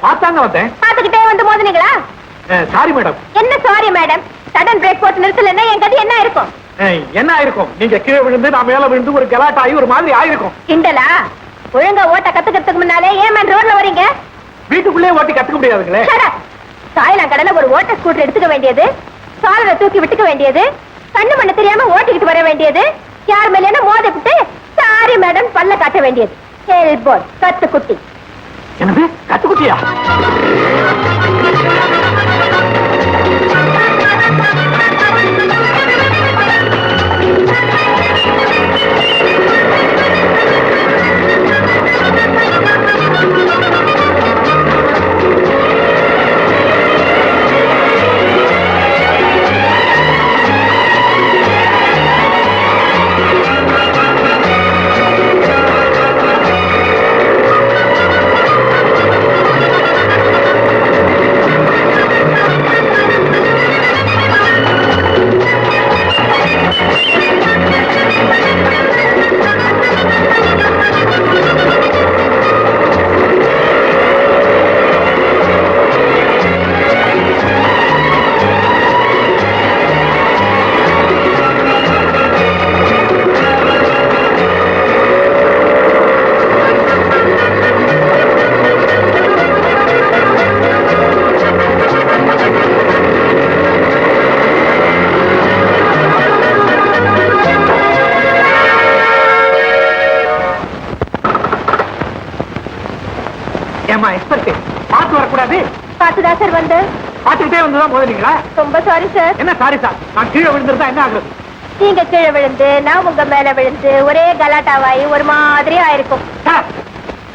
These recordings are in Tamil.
பார்த்தாங்க வந்தேன். பாத்துக்கிட்டே வந்து மோதினீங்களா? Sorry madam. என்ன சாரி மேடம்? சடன் பிரேக் போட்டு நிறுத்தலன்னா என் கதி என்ன இருக்கும்? என்ன ஆயிருக்கும்? நீங்க கீழே விழுந்து நான் மேல விழுந்து ஒரு கலாட் ஆகி ஒரு மாதிரி ஆயிருக்கும். கிண்டலா? ஒழுங்கா ஓட்ட கத்துக்கிறதுக்கு முன்னாலே ஏன் மேன் ரோட்ல வரீங்க? வீட்டுக்குள்ளே ஓட்டி கத்துக்க முடியாதுங்களே. சாயலாங்கடல ஒரு ஓட்ட ஸ்கூட்டர் எடுத்துக்க வேண்டியது, சாலரை தூக்கி விட்டுக்க வேண்டியது, கண்ணு மண்ணு தெரியாம ஓட்டிக்கிட்டு வர வேண்டியது, யார் மேல மோத விட்டு சாரி மேடம் பல்ல காட்ட வேண்டியது. ஹெல்போர்ட் கத்துக்குட்டி. என்னது கத்துக்குட்டியா? பார்த்து வரக்கூடாது. பார்த்துதான் சார் வந்து பார்த்துக்கிட்டே வந்துதான் மோதினீங்களா? ரொம்ப சாரி சார். என்ன சாரி சார்? நான் கீழே விழுந்திருந்தா என்ன ஆகுறது? நீங்க கீழே விழுந்து நான் உங்க மேல விழுந்து ஒரே கலாட்டாவாயி ஒரு மாதிரி ஆயிருக்கும்.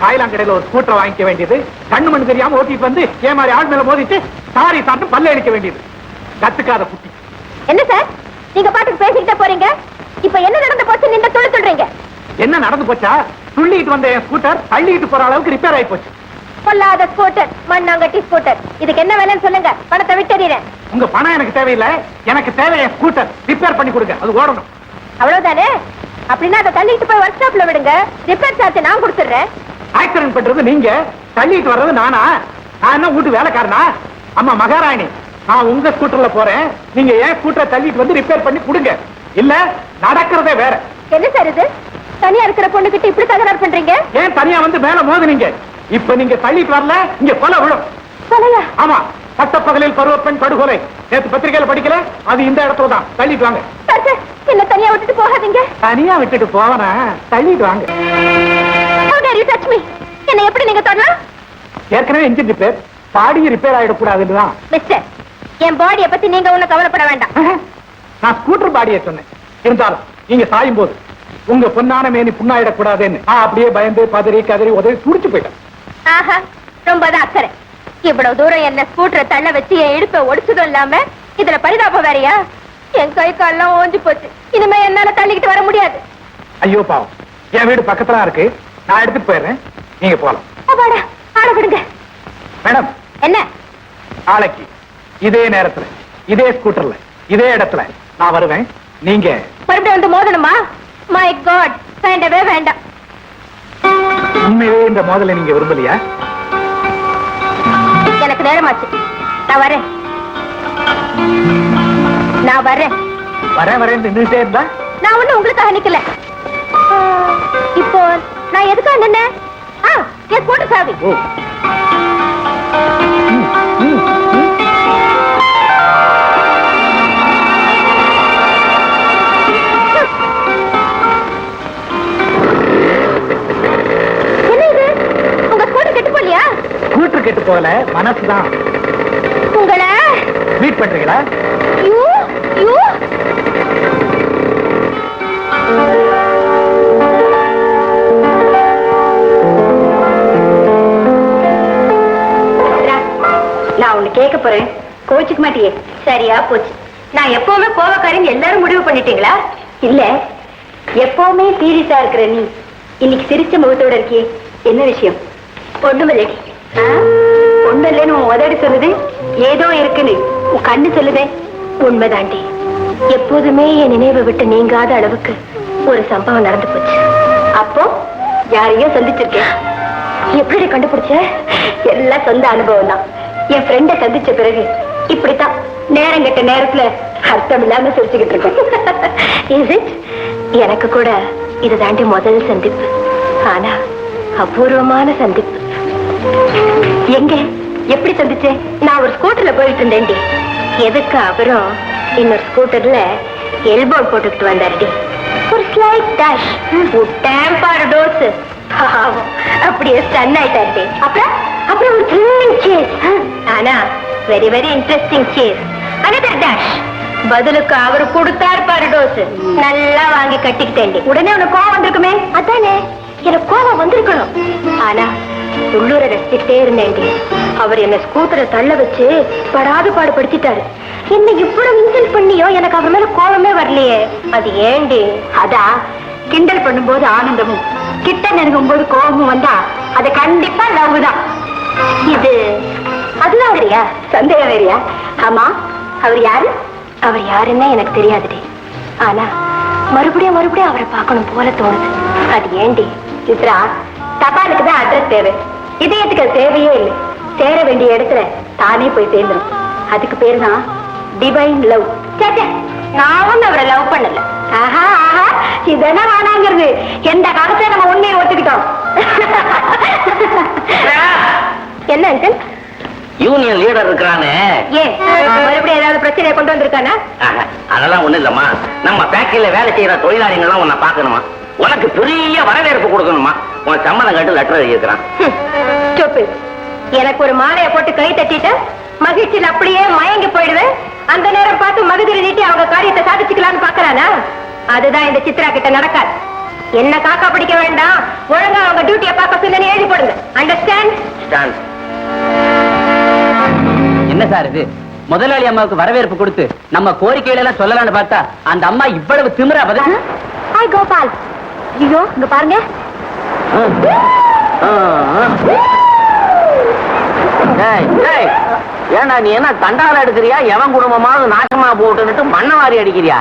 காயிலாங்கடையில ஒரு ஸ்கூட்டர் வாங்கிக்க வேண்டியது, கண்ணு மண்ணு தெரியாம ஓட்டிட்டு வந்து ஏ மாதிரி ஆள் மேல மோதிட்டு சாரி சாப்பிட்டு பல்ல அடிக்க வேண்டியது. கத்துக்காத குட்டி. என்ன சார் நீங்க பாட்டுக்கு பேசிக்கிட்டே போறீங்க? இப்ப என்ன நடந்து போச்சு? நீங்க சொல்றீங்க. என்ன நடந்து போச்சா? துள்ளிட்டு வந்த என் ஸ்கூட்டர் தள்ளிட்டு போற அளவுக்கு ரிப்பேர் ஆகி போச்சு. பொல்லாத ஸ்கூட்டர், மண்ணாங்கட்டி ஸ்கூட்டர். இதுக்கு என்ன வேலைன்னு சொல்லுங்க, பணத்தை விட்டுறேன். உங்க பணம் எனக்கு தேவையில்லை, எனக்கு தேவை என் ஸ்கூட்டர் ரிப்பேர் பண்ணி கொடுங்க. அது ஓடணும். அவ்வளவுதானே? அப்படின்னா அதை தள்ளிட்டு போய் ஒர்க் ஷாப்ல விடுங்க, ரிப்பேர் சார்ஜ் நான் கொடுத்துறேன். ஆக்சிடென்ட் பண்றது நீங்க, தள்ளிட்டு வர்றது நானா? நான் என்ன வீட்டு வேலைக்காரனா? அம்மா மகாராணி, நான் உங்க ஸ்கூட்டர்ல போறேன், நீங்க ஏன் ஸ்கூட்டரை தள்ளிட்டு வந்து ரிப்பேர் பண்ணி கொடுங்க. இல்ல நடக்கிறதே வேற. என்ன சார் இது? தனியா இருக்கிற பொண்ணுகிட்ட இப்படி தகராறு பண்றீங்க? ஏன் தனியா வந்து மேல மோதுனீங்க? இப்ப நீங்க தள்ளிட்டு வரல, இங்க கொலை விழும். கொலையா? ஆமா, பட்டப்பகலில் பருவப்பெண் படுகொலை. நேற்று பத்திரிகையில படிக்கல, அது இந்த இடத்துல தான். தள்ளிட்டு வாங்க. என்ன தனியா விட்டுட்டு போகாதீங்க. தனியா விட்டுட்டு போவனா? தள்ளிட்டு வாங்க. என்ன எப்படி நீங்க தொடலாம்? ஏற்கனவே இன்ஜின் ரிப்பேர், பாடி ரிப்பேர் ஆயிடக்கூடாதுதான். மிஸ்டர், என் பாடியை பத்தி நீங்க ஒண்ணும் கவலைப்பட வேண்டாம். நான் ஸ்கூட்டர் பாடியை சொன்னேன். இருந்தாலும் நீங்க சாயும் போது உங்க பொன்னான மேனி புண்ணாயிடக்கூடாதுன்னு அப்படியே பயந்து பதறி கதறி உதவி துடிச்சு போயிட்டேன். ஆஹா, ரொம்பதான் அக்கறை. இவ்வளவு தூரம் என்ன ஸ்கூட்டரை தள்ள வச்சு என் இடுப்பை ஒடிச்சதும் இல்லாம இதுல பரிதாபம் வேறையா? என் கை கால்லாம் ஓஞ்சி போச்சு. இனிமே என்னால தள்ளிக்கிட்டு வர முடியாது. ஐயோ பாவம், என் வீடு பக்கத்துல இருக்கு, நான் எடுத்துட்டு போயிடுறேன், நீங்க போலாம். ஆட விடுங்க. மேடம், என்ன நாளைக்கு இதே நேரத்துல இதே ஸ்கூட்டர்ல இதே இடத்துல நான் வருவேன். நீங்க மறுபடியும் வந்து மோதணுமா? மை காட், வேண்டவே வேண்டாம். உண்மையே இந்த மோதலை நீங்க விரும்பலையா? எனக்கு நேரமாச்சு, நான் வரேன். நான் வரேன். வரேன் நின்றுட்டே இருந்தா? நான் ஒண்ணு உங்களுக்காக நிக்கல. இப்போ நான் எதுக்காக நின்ன? என் போட்டு சாவி. என்ன இது? உங்க ஸ்கூட்டர் கெட்டு போலியா? ஸ்கூட்டர் கெட்டு போகல, மனசுதான். உங்களை மீட் பண்றீங்களா? நான் ஒண்ணு கேட்க போறேன், கோச்சுக்க மாட்டியே? சரியா போச்சு. நான் எப்பவுமே கோவக்காரங்க எல்லாரும் முடிவு பண்ணிட்டீங்களா? இல்ல, எப்பவுமே சீரியஸா இருக்கிற நீ இன்னைக்கு சிரிச்ச முகத்தோட இருக்கியே, என்ன விஷயம்? ஒண்ணுமில்லை. ஒண்ணு இல்லைன்னு உன் உதடி சொல்லுது, ஏதோ இருக்குன்னு உன் கண்ணு சொல்லுதே. உண்மைதாண்டி, எப்போதுமே என் நினைவை விட்டு நீங்காத அளவுக்கு ஒரு சம்பவம் நடந்து போச்சு. அப்போ யாரையோ சந்திச்சிருக்கேன். எப்படி கண்டுபிடிச்ச? எல்லாம் சொந்த அனுபவம் தான். என் ஃப்ரெண்ட சந்திச்ச பிறகு இப்படித்தான் நேரம் கெட்ட நேரத்துல அர்த்தம் இல்லாம சிரிச்சுக்கிட்டு இருக்கேன். எனக்கு கூட இது தாண்டி முதல் சந்திப்பு. ஆனா அபூர்வமான சந்திப்பு. எங்க எப்படி சந்திச்சேன்? நான் ஒரு ஸ்கூட்டர்ல போயிட்டு இருந்தேன்டி. எதுக்கு அவரும் இன்னொரு ஸ்கூட்டர்ல எல்போ போட்டுக்கிட்டு வந்தாருடி. ஒரு ஸ்லைட் டேஷ் பாரு டோஸ். அப்படியே ஸ்டன் ஆயிட்டாருடி. அப்புறம் அப்புறம் ஒரு த்ரில்லிங் சேஸ். ஆனா very very interesting chase. another dash. பதிலுக்கு அவரு கொடுத்தார் பாரு டோஸ். நல்லா வாங்கி கட்டிக்கிட்டேன்டி. உடனே உனக்கு கோவம் வந்திருக்குமே? அதானே, எனக்கு கோவம் வந்திருக்கணும். ஆனா உள்ளூரை ரசிச்சுட்டே இருந்தேன்டி. அவர் என்ன ஸ்கூட்டரை தள்ள வச்சு படாது பாடுபடுத்திட்டாரு. என்ன இவ்வளவு இன்சல்ட் பண்ணியோ எனக்கு அவர் மேல கோவமே வரலையே. அது ஏண்டி? அதான் கிண்டல் பண்ணும்போது ஆனந்தமும் கிட்ட நெருங்கும் போது கோபமும் வந்தா அது கண்டிப்பா லவ் தான். இது அதுதான் வேறியா? சந்தேகம் வேறியா? ஆமா, அவர் யாரு? அவர் யாருன்னா எனக்கு தெரியாதுடி. ஆனா மறுபடியும் மறுபடியும் அவரை பார்க்கணும் போல தோணுது. அது ஏண்டி? சித்ரா, தபாலுக்கு தான் அட்ரஸ் தேவை, இதயத்துக்கு அது தேவையே இல்லை. சேர வேண்டிய இடத்துல தானே போய் சேர்ந்துடும். அதுக்கு பேரு தான் டிவைன் லவ். நான் ஒண்ணு அவரை லவ் பண்ணல. ஆஹா ஆஹா, இதென்ன வேணாங்கிறது? எந்த காலத்துல நம்ம உண்மையை ஒத்துக்கிட்டோம். என்ன அங்கிள்? யூனியன் லீடர் இருக்கிறானே, ஏன் மறுபடியும் ஏதாவது பிரச்சனையை கொண்டு வந்திருக்கானா? அதெல்லாம் ஒண்ணு இல்லம்மா. நம்ம ஃபேக்டரியில வேலை செய்யற தொழிலாளிகள்லாம் உன்னை பாக்கணுமா, உனக்கு பெரிய வரவேற்பு கொடுக்கணுமா. உன் சம்மதம் கேட்டு லெட்டர் எழுதியிருக்கிறான். எனக்கு ஒரு மாலையை போட்டு கை தட்டிட்டு மகிழ்ச்சியில் அப்படியே மயங்கி போயிடுவேன். அந்த நேரம் பார்த்து மகதிரி நீட்டி அவங்க காரியத்தை சாதிச்சுக்கலாம்னு பாக்குறானா? அதுதான் இந்த சித்ரா கிட்ட நடக்காது. என்ன காக்கா பிடிக்க வேண்டாம், ஒழுங்கா அவங்க டியூட்டியை பார்க்க சொல்லி எழுதி போடுங்க. அண்டர்ஸ்டாண்ட்? என்ன சார் இது? முதலாளி அம்மாவுக்கு வரவேற்பு கொடுத்து நம்ம கோரிக்கையில எல்லாம் சொல்லலாம்னு பார்த்தா அந்த அம்மா இவ்வளவு திமிரா பதில். ஹாய் கோபால். ஐயோ, இங்க பாருங்க. ஏன்னா நீ என்ன தண்டால எடுக்கிறியா? எவன் குடும்பமாவது நாசமா போட்டுட்டு மண்ணவாரி அடிக்கிறியா?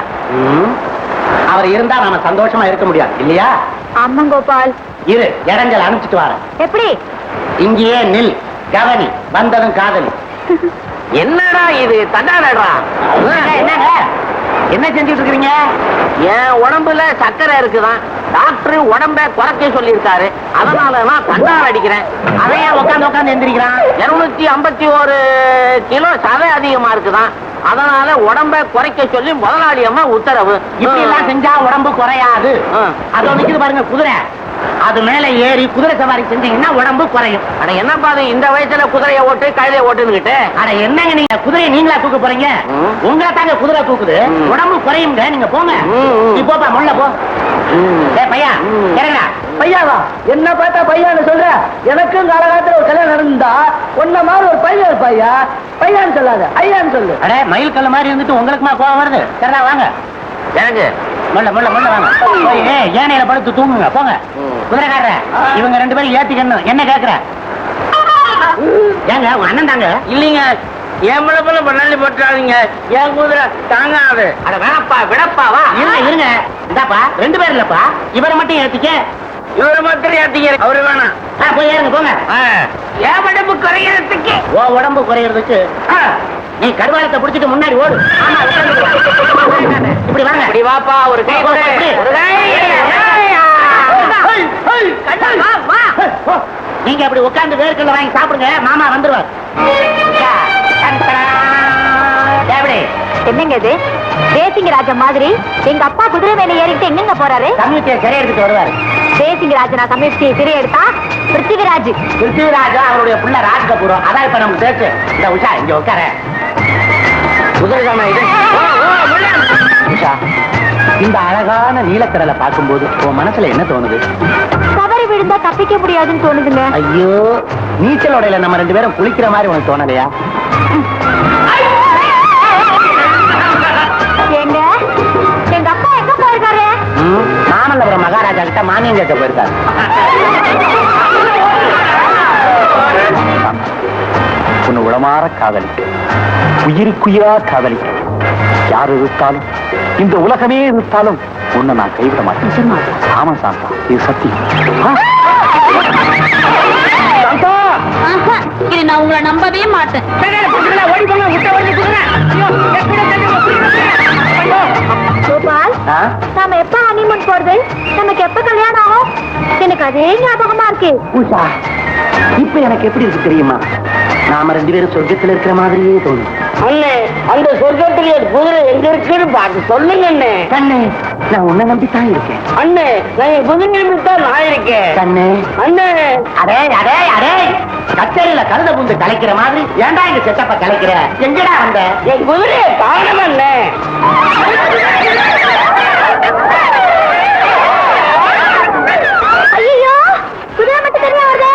அவர் இருந்தா நாம சந்தோஷமா இருக்க முடியாது இல்லையா? ஆமா கோபால். இரு, இடங்கள் அனுப்பிச்சிட்டு வரேன். எப்படி? இங்கேயே நில், கவனி, வந்ததும் காதலி. என்னடா இது தண்டாலடா? என்ன செஞ்சுட்டு இருக்கீங்க? என் உடம்புல சர்க்கரை இருக்குதான், டாக்டர் உடம்ப குறைக்க சொல்லியிருக்காரு. அதனால நான் தண்டால் அடிக்கிறேன். அதையே உட்காந்து உட்காந்து எந்திரிக்கிறான். 251 கிலோ சதை அதிகமா இருக்குதான், அதனால உடம்ப குறைக்க சொல்லி முதலாளி அம்மா உத்தரவு. இப்படி எல்லாம் செஞ்சா உடம்பு குறையாது. அதோ நிக்குது பாருங்க குதிரை, அது மேல ஏறி குதிரை சவாரி செஞ்சீங்கன்னா உடம்பு குறையும். அட என்னப்பா அது இந்த வயசுல குதிரையை ஓட்டு கழுதையை ஓட்டுன்னுகிட்டு? அட என்னங்க நீங்க குதிரையை நீங்களா தூக்க போறீங்க? உங்களை தாங்க குதிரை தூக்குது, உடம்பு குறையுங்க. நீங்க போங்க. நீ போப்பா, முள்ள போ. பையா இறங்கா. பையாவா? என்ன பார்த்தா பையான்னு சொல்ற? எனக்கும் காலகாலத்துல ஒரு கல்யாணம் நடந்தா ஒன்ன மாதிரி ஒரு பையன் பையா. பையான்னு சொல்லாத, ஐயான்னு சொல்லு. அட மயில் கல்ல மாதிரி இருந்துட்டு உங்களுக்குமா கோவம் வருது? சரிடா வாங்க. எனக்கு முள்ள முள்ள முள்ள வாங்க. போய் ஏனையில படுத்து தூங்குங்க. போங்க. குதிரைக்காரர இவங்க 2 பேரும் ஏத்திக்கணும். என்ன கேக்குற? ஏங்க உங்க அண்ணன் தாங்க. இல்லீங்க, என் முழப்பல பண்ணி போட்டாதீங்க, என் குதிரை தாங்காது. அட வேணப்பா, விடப்பா, வா. இருங்க இருங்க, இந்தாப்பா 2 பேர் இல்லப்பா, இவரை மட்டும் ஏத்திக்க. இவரு மட்டும் ஏத்திக்க, அவரு வேணாம். போய் ஏறுங்க போங்க. என் உடம்பு குறையறதுக்கு, ஓ உடம்பு குறையறதுக்கு நீ கருவாலத்தை புடிச்சிட்டு முன்னாடி ஓடு. இப்படி வாங்க. இப்படி வாப்பா, ஒரு கை கொடு. ஒரு கை. நீங்க அப்படி உட்கார்ந்து வேர்க்கல்ல வாங்கி சாப்பிடுங்க, மாமா வந்துருவார். என்னங்க இது? தேசிங்க ராஜா மாதிரி எங்க அப்பா குதிரை மேல ஏறிட்டு எங்க போறாரு? சமயத்தை சிறை எடுத்துட்டு வருவாரு. தேசிங்க ராஜனா சமயத்தை சிறை எடுத்தா பிருத்திவிராஜ். பிருத்திவிராஜா அவருடைய புள்ள ராஜ் கபூரும். அதான் இப்ப நமக்கு பேச்சு. இந்த உஷா இங்க உட்கார. குதிரைதானா இது? உஷா, இந்த அழகான நீலக்கடலை பார்க்கும்போது உன் மனசுல என்ன தோணுது? தவறி விழுந்தா தப்பிக்க முடியாதுன்னு தோணுதுங்க. ஐயோ, நீச்சல் உடையில நம்ம 2 பேரும் குளிக்கிற மாதிரி உனக்கு தோணலையா? எங்க எங்க அப்பா எங்க போயிருக்காரு? மாமல்லபுரம் மகாராஜா கிட்ட மானியம் கேட்க போயிருக்காரு. உன்னை உளமாற காதலிக்க, உயிருக்குயிரா காதலிக்க, யார் இருத்தாலும் இந்த உலகமே இருத்தாலும் உன்னை நான் கைவிட மாட்டேன். ஆமா சாந்தா, இது சத்தியம். உங்களை நம்பவே மாட்டேன். ஓடி போங்க, விட்ட ஓடி போங்க. கோபால், நாம எப்ப ஹனிமூன் போறது? நமக்கு எப்ப கல்யாணம் ஆகும்? எனக்கு அதே ஞாபகமா இருக்கு. பூசா, இப்ப எனக்கு எப்படி இருக்கு தெரியுமா? நாம 2 பேரும் சொர்க்கத்துல இருக்கிற மாதிரியே தோணும். அண்ணே, அந்த சொர்க்கத்திலேயே குதிரை எங்க இருக்குன்னு பார்த்து சொல்லுங்க அண்ணே. கண்ணே, நான் உன்னை நம்பித்தான் இருக்கேன். அண்ணே, நான் குதிரை நம்பித்தான் நான் இருக்கேன். கண்ணே, அண்ணே, அடே அடே அடே, கச்சேரியில கழுத புந்து கலைக்கிற மாதிரி ஏன்டா இந்த செட்டப்ப கலைக்கிற? எங்கடா வந்த? என் குதிரையை காணம் அண்ணே. ஐயோ, குதிரை மட்டும் தனியா வருதே.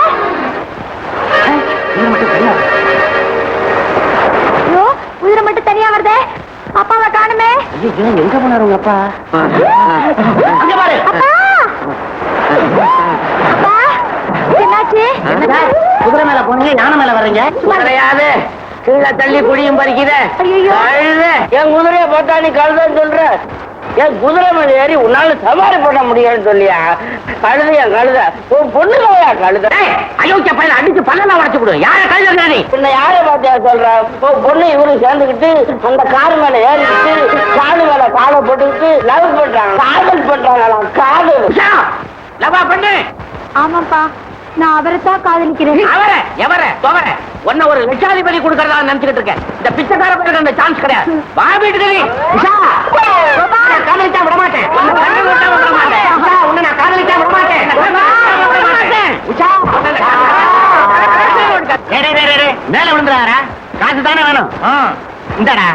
இது மட்டும் தெரியாது. ஐயோ, குதிரை மட்டும் தனியா வருதே. அப்பாவை காணுமே. ஐயோ, எங்க போனாரு உங்க அப்பா? அங்க பாரு. அப்பா, அப்பா, என்னாச்சு? என்னடா, குதிரை மேல போனீங்க, யானை மேல வர்றீங்க? குதிரையாது கீழே தள்ளி குடியும் பறிக்கிற. ஐயோ. கழுதை, என் குதிரையை பார்த்தா நீ கழுதைன்னு சொல்ற. என் குதிரை மேல ஏறி உன்னால சவாரி பண்ண முடியாதுன்னு சொல்லியா? கழுதையா கழுத, உன் பொண்ணுலையா கழுத? அயோக்கிய பையன் அடிச்சு பல்லெல்லாம் உடைச்சு விடு. யார கழுதை நீ? பின்ன யாரை பார்த்தியா சொல்ற? உன் பொண்ணு இவரு சேர்ந்துக்கிட்டு அந்த கார் மேல ஏறிக்கிட்டு காடு மேல காலை போட்டுக்கிட்டு லவ் பண்றாங்க, காதல் பண்றாங்களாம். காதல் லவா பண்ணு. ஆமாப்பா, நான் அவரைத்தான் காதலிக்கிறேன். அவர எவர தொவர உன்ன ஒரு லட்சாதிபதி கொடுக்கறதா நினைச்சுக்கிட்டு இருக்கேன். இந்த பிச்சைக்கார பையனுக்கு அந்த சான்ஸ் கிடையாது. வா வீட்டுக்கு நீ. உஷா, நான் காதலிச்சா விட மாட்டேன். உன்னை காதலிச்சா விட மாட்டேன். உஷா, உன்னை நான் காதலிச்சா விட மாட்டேன். விட மாட்டேன். உஷா, டேய், டேய், டேய், டேய், மேல விழுந்துறாரா? காசு தானே வேணும். இந்தடா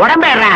உடம்பேறா.